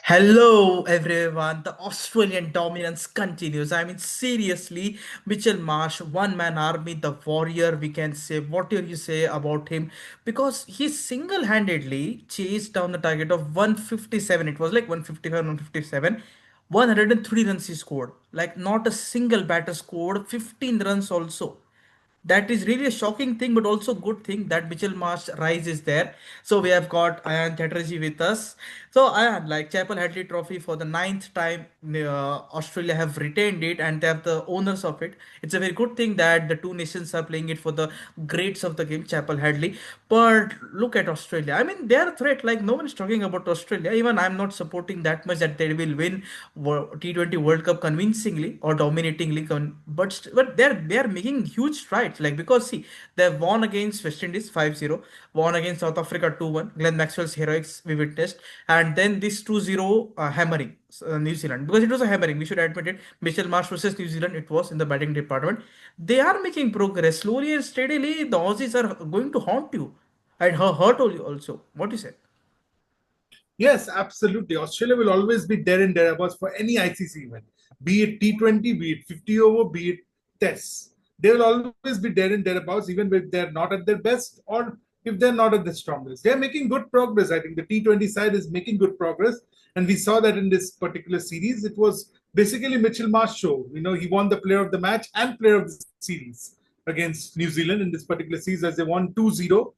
Hello everyone. The Australian dominance continues. I mean, seriously, Mitchell Marsh, one man army, the warrior, we can say whatever you say about him, because he single handedly chased down the target of 157. It was like 155, 157. 103 runs he scored. Like, not a single batter scored 15 runs also. That is really a shocking thing, but also good thing that Mitchell Marsh rise is there. So we have got Ayan Chatterjee with us. So Ayan, like Chapel Hadley Trophy for the ninth time, Australia have retained it and they have the owners of it. It's a very good thing that the two nations are playing it for the greats of the game, Chapel Hadley. But look at Australia. I mean, they are a threat. Like no one is talking about Australia. Even I'm not supporting that much that they will win T20 World Cup convincingly or dominatingly, but they are making huge strides. Like because see, they have won against West Indies 5-0, won against South Africa 2-1. Glenn Maxwell's heroics we witnessed, and then this 2-0 hammering New Zealand, because it was a hammering. We should admit it. Mitchell Marsh versus New Zealand. It was in the batting department. They are making progress slowly and steadily. The Aussies are going to haunt you and hurt you also. What do you say? Yes, absolutely. Australia will always be there and thereabouts for any ICC event, be it T20, be it 50 over, be it tests. They will always be there and thereabouts, even if they're not at their best or if they're not at the strongest. They're making good progress. I think the T20 side is making good progress. And we saw that in this particular series. It was basically Mitchell Marsh show. He won the player of the match and player of the series against New Zealand in this particular series as they won 2-0.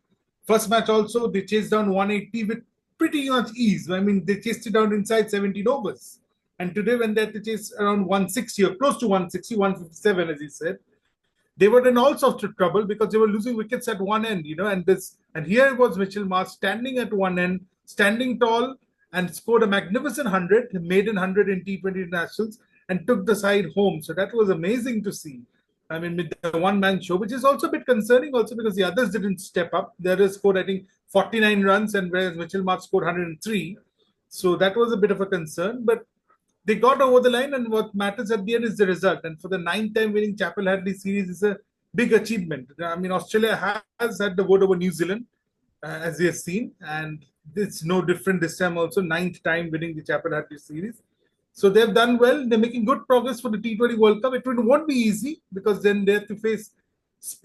First match also, they chased down 180 with pretty much ease. I mean, they chased it down inside 17 overs. And today, when they had to chase around 160 or close to 160, 157, as he said, they were in all sorts of trouble because they were losing wickets at one end, and here was Mitchell Marsh standing at one end, standing tall, and scored a magnificent 100, maiden 100 in T20 internationals, and took the side home. So that was amazing to see. I mean, with the one-man show, which is also a bit concerning, also because the others didn't step up. The others scored, I think, 49 runs, and whereas Mitchell Marsh scored 103. So that was a bit of a concern. But they got over the line, and what matters at the end is the result. And for the ninth time winning Chapel Hadley series is a big achievement. I mean, Australia has had the vote over New Zealand, as we have seen, and it's no different this time also. Ninth time winning the Chapel Hadley series. So they've done well. They're making good progress for the T20 World Cup. It won't be easy because then they have to face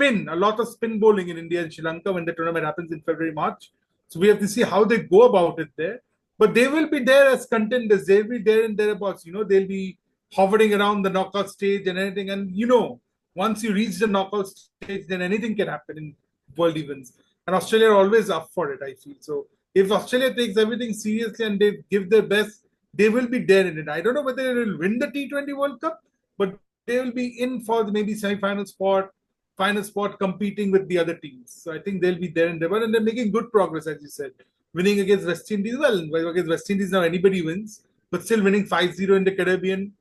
a lot of spin bowling in India and Sri Lanka when the tournament happens in February, March. So we have to see how they go about it there. But they will be there as contenders. They'll be there and thereabouts. They'll be hovering around the knockout stage and anything. And once you reach the knockout stage, then anything can happen in world events. And Australia are always up for it, I feel. So if Australia takes everything seriously and they give their best, they will be there in it. I don't know whether they will win the T20 World Cup, but they will be in for the maybe semi-final spot, final spot, competing with the other teams. So I think they'll be there and there, and they're making good progress, as you said. Winning against West Indies, well, against West Indies now anybody wins, but still winning 5-0 in the Caribbean.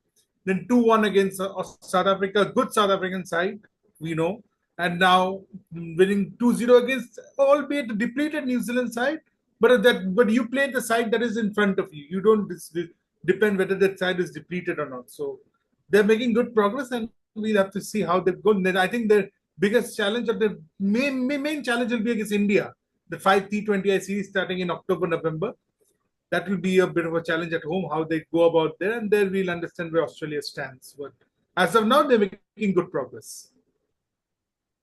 Then 2-1 against South Africa, good South African side, we know. And now winning 2-0 against, albeit a depleted New Zealand side, but you play the side that is in front of you. You don't depend whether that side is depleted or not. So they're making good progress, and we'll have to see how they've gone. I think the biggest challenge of the main challenge will be against India, the 5 T20I series starting in October, November. That will be a bit of a challenge at home, how they go about there, and there we'll understand where Australia stands. But as of now, they're making good progress.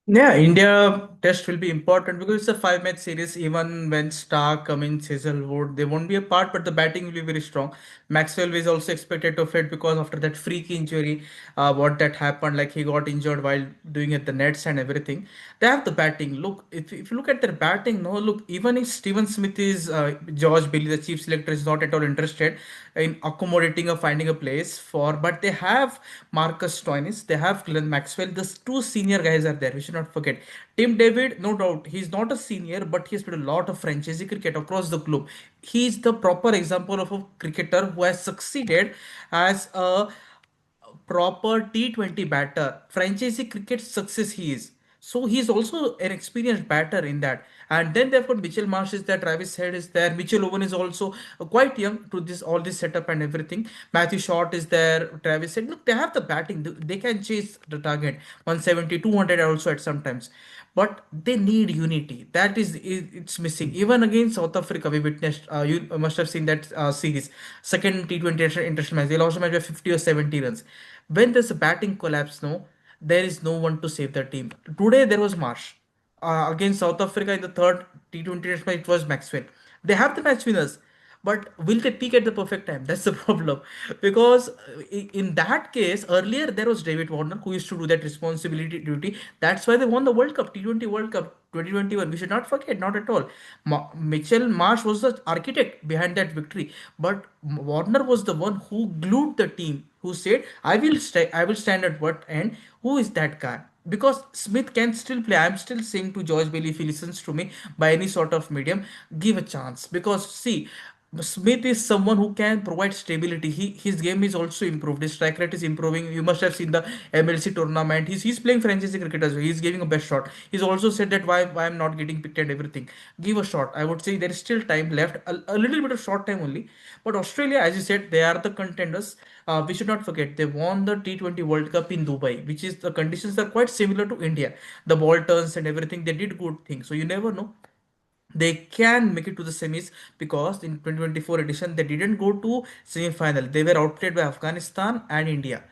Yeah, India test will be important because it's a five-match series. Even when Stark, Cummins, Hazelwood, they won't be a part, but the batting will be very strong. Maxwell is also expected to fit because after that freak injury, what that happened, like he got injured while doing at the nets and everything. They have the batting. Look, if you look at their batting, no, look, even if Steven Smith is, George Bailey, the chief selector, is not at all interested in accommodating or finding a place for, but they have Marcus Stoinis, they have Glenn Maxwell. The two senior guys are there. We should not forget. Tim David, no doubt, he's not a senior, but he's played a lot of franchisee cricket across the globe. He's the proper example of a cricketer who has succeeded as a proper T20 batter. Franchisee cricket success he is. So he's also an experienced batter in that. And then they've got Mitchell Marsh is there, Travis Head is there, Mitchell Owen is also quite young to this all this setup and everything. Matthew Short is there, Travis Head. Look, they have the batting. They can chase the target 170, 200 also at sometimes. But they need unity. That is, it's missing. Even against South Africa, we witnessed. You must have seen that series, second T20 international match. They lost a match by 50 or 70 runs. When there's a batting collapse, no, there is no one to save the team. Today there was Marsh against South Africa in the third T20 Test match, it was Maxwell. They have the match winners, but will they peak at the perfect time? That's the problem. Because in that case, earlier there was David Warner who used to do that responsibility duty. That's why they won the World Cup, T20 World Cup 2021. We should not forget, not at all. Mitchell Marsh was the architect behind that victory, but Warner was the one who glued the team, who said, I will stand at what end. Who is that guy? Because Smith can still play. I'm still saying to George Bailey, if he listens to me by any sort of medium, give a chance. Because see, Smith is someone who can provide stability. His game is also improved. His strike rate is improving. You must have seen the MLC tournament. He's playing franchise cricket as well. He's giving a best shot. He's also said that why I'm not getting picked and everything. Give a shot. I would say there is still time left. A little bit of short time only. But Australia, as you said, they are the contenders. We should not forget they won the T20 World Cup in Dubai, which is the conditions are quite similar to India. The ball turns and everything, they did good things. So you never know, they can make it to the semis, because in 2024 edition they didn't go to semi-final. They were outplayed by Afghanistan and India,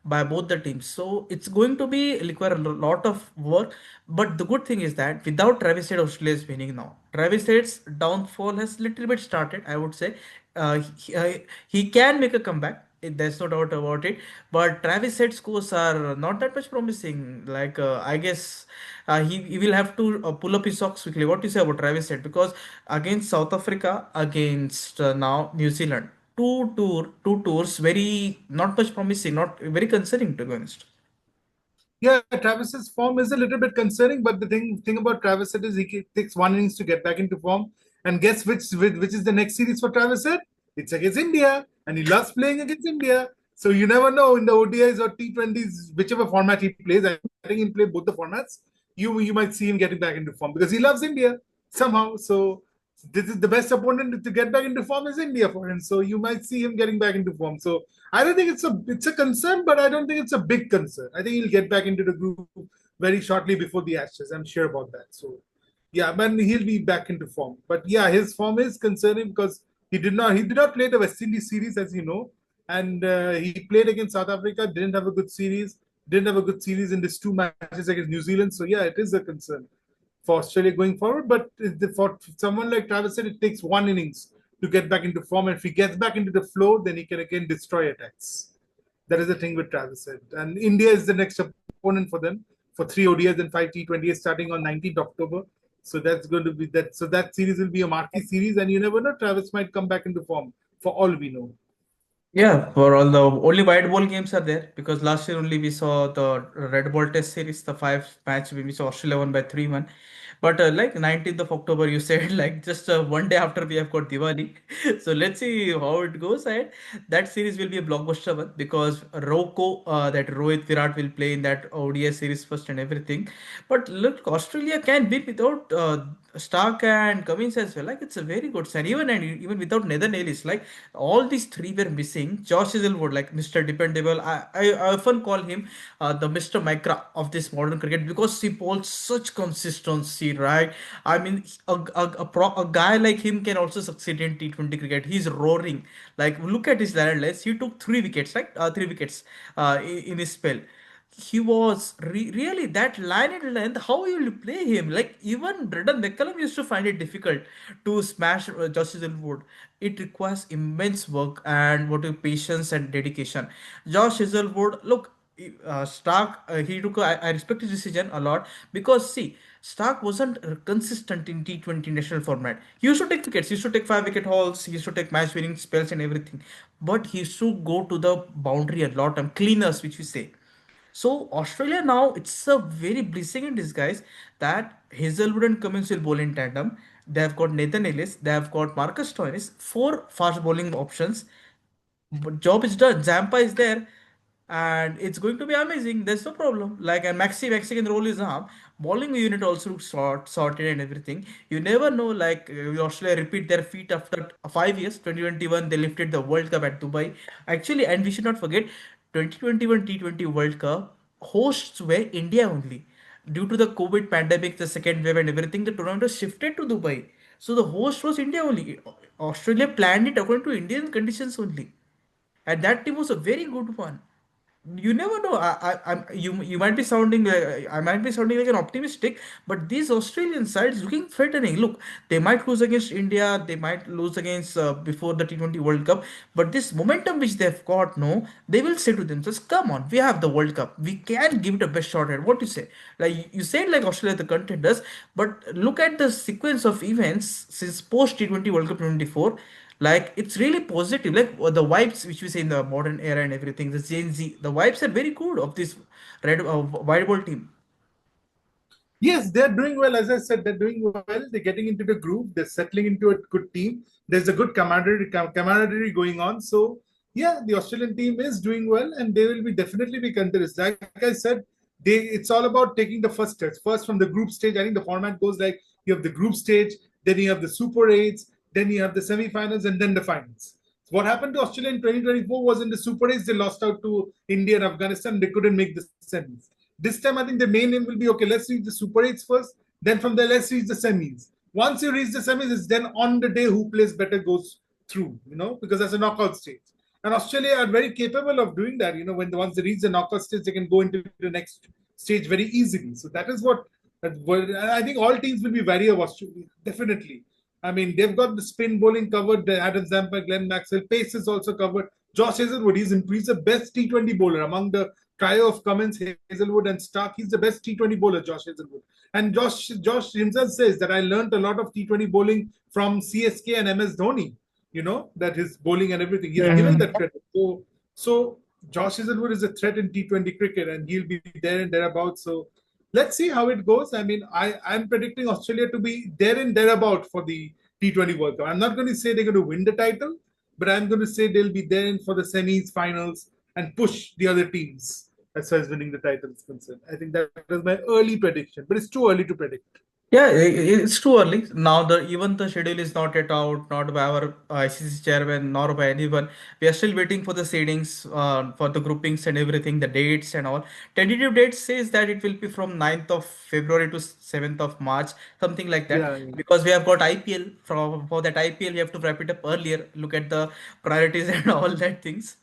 by both the teams. So it's going to be require a lot of work. But the good thing is that without Travis Head, Australia is winning now. Travis Head's downfall has little bit started, I would say. He can make a comeback. There's no doubt about it. But Travis Head scores are not that much promising. Like I guess he will have to pull up his socks quickly. What do you say about Travis Head? Because against South Africa, against now New Zealand, two tours, very not much promising, not very concerning to be honest. Yeah, Travis's form is a little bit concerning, but the thing about Travis is takes one innings to get back into form. And guess which is the next series for Travis? It's against India, and he loves playing against India. So you never know in the ODIs or T20s, whichever format he plays. I think he'll play both the formats. You might see him getting back into form because he loves India somehow. So this is the best opponent to get back into form is India for him. So you might see him getting back into form. So I don't think it's a concern, but I don't think it's a big concern. I think he'll get back into the group very shortly before the Ashes. I'm sure about that. So yeah, man, he'll be back into form. But yeah, his form is concerning because he did not play the West Indies series, as you know, and he played against South Africa. Didn't have a good series. Didn't have a good series in these two matches against New Zealand. So yeah, it is a concern for Australia going forward. But for someone like Travis said, it takes one innings to get back into form. And if he gets back into the flow, then he can again destroy attacks. That is the thing with Travis said. And India is the next opponent for them for 3 ODIs and 5 T20s starting on 19th October. So that's going to be that. So that series will be a marquee series, and you never know. Travis might come back into form for all we know. Yeah, for all the only white ball games are there, because last year only we saw the red ball test series, the five match when we saw Australia won by 3-1. But like 19th of October, you said like just one day after we have got Diwali. So let's see how it goes. And that series will be a blockbuster one, because Roko, that Rohit Virat will play in that ODS series first and everything. But look, Australia can win without Stark and Cummins as well. Like it's a very good sign. Even without Nether Ellis, like all these three were missing. Josh Hazelwood, like Mr. Dependable. I often call him the Mr. Micra of this modern cricket, because he holds such consistency, right? I mean, a guy like him can also succeed in T20 cricket. He's roaring. Like look at his landless. He took 3 wickets, right? 3 wickets in his spell. He was really that line and length. How you will play him? Like even Brendan McCullum used to find it difficult to smash Josh Hazelwood. It requires immense work and what patience and dedication. Josh Hazelwood, look, Stark, he took. I respect his decision a lot, because see, Stark wasn't consistent in T20 national format. He used to take wickets. He used to take 5 wicket hauls. He used to take match winning spells and everything. But he used to go to the boundary a lot and cleaners, which we say. So Australia now, it's a very blessing in disguise that Hazelwood and Cummins will bowl in tandem. They have got Nathan Ellis, they have got Marcus Stoinis, four fast bowling options. But job is done. Zampa is there, and it's going to be amazing. There's no problem. Like and Maxi can roll his arm, bowling unit also looks sorted and everything. You never know, like Australia repeat their feat after 5 years. 2021 they lifted the World Cup at Dubai. Actually, and we should not forget, 2021 T20 World Cup hosts were India only. Due to the COVID pandemic, the second wave and everything, the tournament was shifted to Dubai. So the host was India only. Australia planned it according to Indian conditions only, and that team was a very good one. You never know. You might be sounding I might be sounding like an optimistic, but these Australian sides looking threatening. Look, they might lose against India, they might lose against before the T20 World Cup, but this momentum which they've got, no, they will say to themselves, "Come on, we have the World Cup. We can give it a best shot at." What you say? Like you said, like Australia the contenders, but look at the sequence of events since post T20 World Cup 24. Like it's really positive, like the vibes which we say in the modern era and everything, the Gen Z, the vibes are very good of this red wide ball team. Yes, they're doing well. As I said, they're doing well. They're getting into the groove. They're settling into a good team. There's a good camaraderie going on. So yeah, the Australian team is doing well, and they will be definitely be contenders. Like I said, it's all about taking the first steps. First from the group stage. I think the format goes like you have the group stage, then you have the Super Eights, then you have the semi-finals, and then the finals. So what happened to Australia in 2024 was in the Super Eights, they lost out to India and Afghanistan. They couldn't make the semis. This time, I think the main aim will be okay, let's reach the Super 8s first, then from there, let's reach the semis. Once you reach the semis, it's then on the day who plays better goes through, because that's a knockout stage. And Australia are very capable of doing that. When once they reach the knockout stage, they can go into the next stage very easily. So that is what, I think all teams will be wary of Australia, definitely. I mean, they've got the spin bowling covered, the Adam Zampa, Glenn Maxwell, pace is also covered. Josh Hazelwood, he's the best T20 bowler among the trio of Cummins, Hazelwood, and Stark. He's the best T20 bowler, Josh Hazelwood. And Josh himself says that I learned a lot of T20 bowling from CSK and MS Dhoni. That his bowling and everything. He's given Mhm. that credit. So Josh Hazelwood is a threat in T20 cricket, and he'll be there and thereabouts. So let's see how it goes. I mean, I'm predicting Australia to be there and thereabout for the T20 World Cup. I'm not going to say they're going to win the title, but I'm going to say they'll be there for the semis, finals, and push the other teams as far as winning the title is concerned. I think that is my early prediction, but it's too early to predict. Yeah, it's too early. Now the even the schedule is not yet out, not by our ICC chairman nor by anyone. We are still waiting for the seedings, for the groupings and everything, the dates and all. Tentative date says that it will be from 9th of February to 7th of March, something like that. Yeah, Because we have got IPL, for that IPL we have to wrap it up earlier. Look at the priorities and all that things.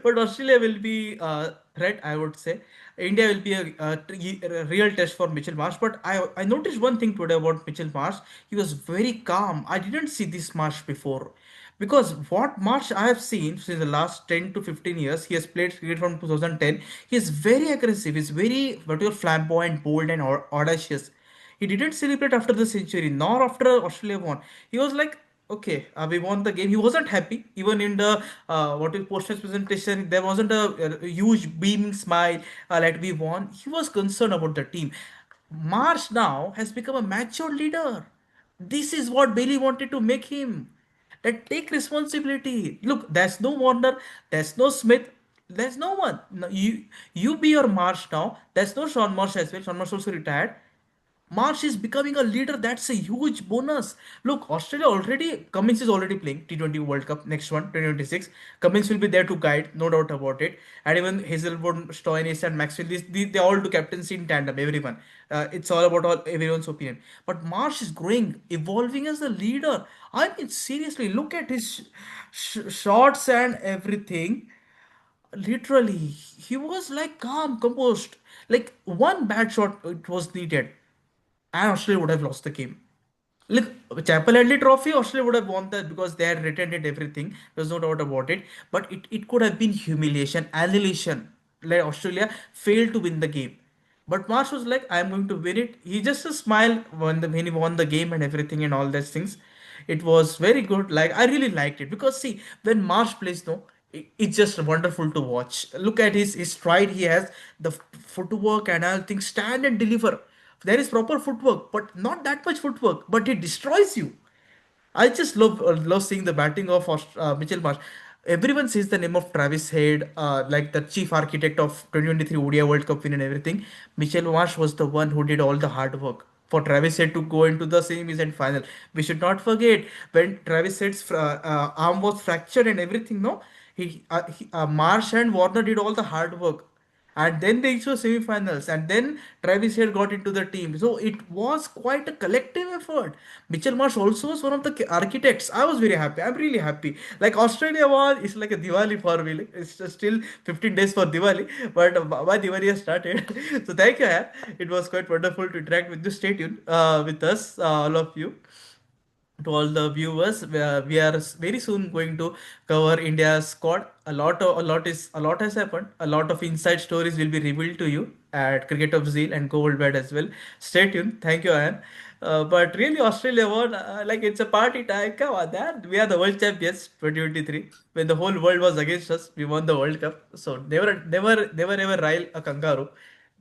But Australia will be threat, I would say. India will be a real test for Mitchell Marsh. But I noticed one thing today about Mitchell Marsh. He was very calm. I didn't see this Marsh before. Because what Marsh I have seen since the last 10 to 15 years, he has played cricket from 2010. He is very aggressive. He's very what you call flamboyant, bold, and audacious. He didn't celebrate after the century, nor after Australia won. He was like, okay, we won the game. He wasn't happy. Even in the what is post presentation, there wasn't a huge beaming smile like we won. He was concerned about the team. Marsh now has become a mature leader. This is what Bailey wanted to make him. That take responsibility. Look, there's no Warner, there's no Smith, there's no one. No, you be your Marsh now. There's no Sean Marsh as well. Sean Marsh also retired. Marsh is becoming a leader. That's a huge bonus. Look, Australia already, Cummins is already playing T20 World Cup next one, 2026. Cummins will be there to guide, no doubt about it. And even Hazelwood, Stoinis, and Maxwell, they all do captaincy in tandem, everyone. It's all about everyone's opinion. But Marsh is growing, evolving as a leader. I mean, seriously, look at his shots and everything. Literally, he was like calm, composed. Like one bad shot, it was needed and Australia would have lost the game. Look, Chapel Hadley Trophy, Australia would have won that because they had retained everything. There's no doubt about it. But it could have been humiliation, annihilation. Like Australia failed to win the game. But Marsh was like, I'm going to win it. He just smiled when he won the game and everything and all those things. It was very good. Like I really liked it because see, when Marsh plays, no, it's just wonderful to watch. Look at his stride. He has the footwork and all things. Stand and deliver. There is proper footwork, but not that much footwork. But it destroys you. I just love seeing the batting of Mitchell Marsh. everyone sees the name of Travis Head, like the chief architect of 2023 ODI World Cup win and everything. Michel Marsh was the one who did all the hard work for Travis Head to go into the semis and final. We should not forget when Travis Head's arm was fractured and everything. No, Marsh and Warner did all the hard work, and then they reached the semi-finals, and then Travis Head got into the team. So it was quite a collective effort. Mitchell Marsh also was one of the architects. I was very happy. I'm really happy. Like Australia was, it's like a Diwali for me. Like, it's just still 15 days for Diwali, but my Diwali has started. So thank you, Ayan. It was quite wonderful to interact with you. Stay tuned with us, all of you, to all the viewers. We are very soon going to cover India's squad. A lot has happened. A lot of inside stories will be revealed to you at Cricket of Zeal and Go Worldwide as well. Stay tuned. Thank you, Anne. But really, Australia won. Like it's a party time. Come on, that we are the world champions 2023. When the whole world was against us, we won the World Cup. So never ever rile a kangaroo.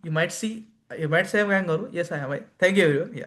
You might see. You might say I'm a kangaroo. Yes, I am. Thank you, everyone. Yeah.